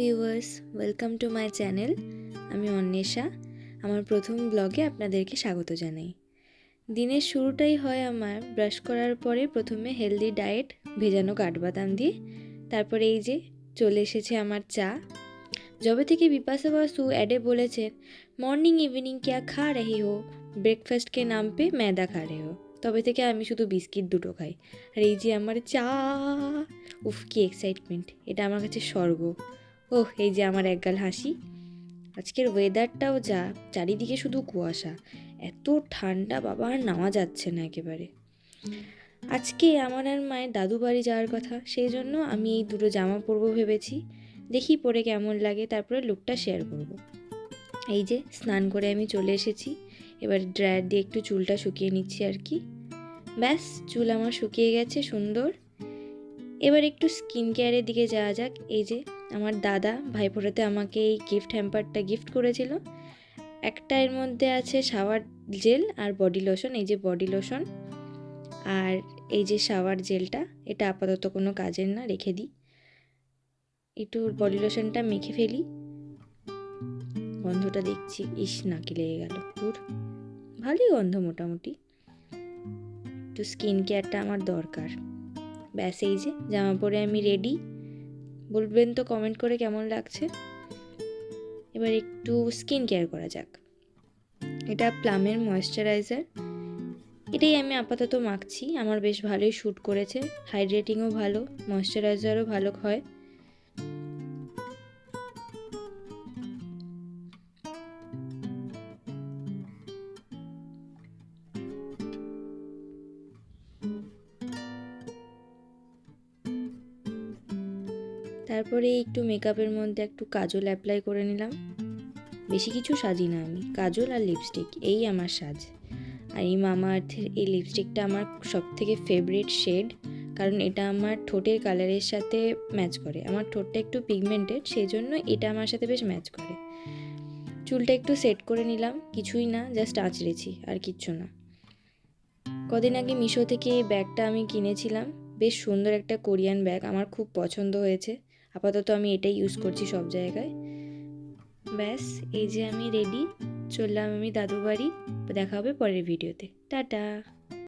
Viewers, welcome to my channel. আমি অন্বেষা। আমার প্রথম ব্লগে আপনাদেরকে স্বাগত জানাই। দিনের শুরুটাই হয় আমার ব্রাশ করার পরে প্রথমে হেলদি ডায়েট, ভেজানো কাঠবাদাম দিয়ে। তারপরে এই যে চলে এসেছে আমার চা। যবে থেকে বিপাশা বাসু অ্যাডে বলেছেন মর্নিং ইভিনিং ক্যা খা রহি হো, ব্রেকফাস্ট কে নাম পে मैदा खा रहे हो, তবে থেকে আমি শুধু বিস্কিট দুটো খাই। আর এই যে আমার চা, উফ কি এক্সাইটমেন্ট, এটা আমার কাছে স্বর্গ। ওহ, এই যে আমার একগাল হাসি। আজকের ওয়েদারটাও যা, চারিদিকে শুধু কুয়াশা, এত ঠান্ডা বাবা, আর নামা যাচ্ছে না একেবারে। আজকে আমার আর মায়ের দাদু বাড়ি যাওয়ার কথা, সেই জন্য আমি এই দুটো জামা পরবো ভেবেছি। দেখি পরে কেমন লাগে, তারপরে লুকটা শেয়ার করব। এই যে স্নান করে আমি চলে এসেছি, এবার ড্রায়ার দিয়ে একটু চুলটা শুকিয়ে নিচ্ছি আর কি। ব্যাস, চুল আমার শুকিয়ে গেছে সুন্দর। এবার একটু স্কিন কেয়ারের দিকে যাওয়া যাক। এই যে আমার দাদা ভাইফোঁটাতে আমাকে এই গিফট হ্যাম্পারটা গিফট করেছিল। একটা এর মধ্যে আছে শাওয়ার জেল আর বডি লোশন। এই যে বডি লোশন আর এই যে শাওয়ার জেলটা, এটা আপাতত কোনো কাজের না, রেখে দিই। একটু বডি লোশনটা মেখে ফেলি। গন্ধটা দেখছি, ইস নাকি লেগে গেল, দূর। ভালোই গন্ধ মোটামুটি। একটু স্কিন কেয়ারটা আমার দরকার। ব্যাস, এই যে জামা পরে আমি রেডি। বলবেন তো কমেন্ট করে কেমন লাগছে। এবার একটু স্কিন কেয়ার করা যাক। এটা প্লামের ময়েশ্চারাইজার, এটাই আমি আপাতত মাখছি। আমার বেশ ভালোই শ্যুট করেছে, হাইড্রেটিংও ভালো, ময়েশ্চারাইজারও ভালো হয়। তারপরে একটু মেকআপের মধ্যে একটু কাজল অ্যাপ্লাই করে নিলাম। বেশি কিছু সাজি না আমি, কাজল আর লিপস্টিক, এই আমার সাজ। আর এই মামা আর্থের এই লিপস্টিকটা আমার সব থেকে ফেভারিট শেড, কারণ এটা আমার ঠোঁটের কালারের সাথে ম্যাচ করে। আমার ঠোঁটটা একটু পিগমেন্টেড, সেই জন্য এটা আমার সাথে বেশ ম্যাচ করে। চুলটা একটু সেট করে নিলাম, কিছুই না, জাস্ট আঁচড়েছি, আর কিচ্ছু না। কদিন আগে মিশো থেকে এই ব্যাগটা আমি কিনেছিলাম, বেশ সুন্দর একটা কোরিয়ান ব্যাগ, আমার খুব পছন্দ হয়েছে। আপাতত আমি এটাই ইউজ করছি সব জায়গায়। ব্যাস, এই যে আমি রেডি, চললাম আমি দাদু বাড়ি। দেখা হবে পরের ভিডিওতে, টাটা।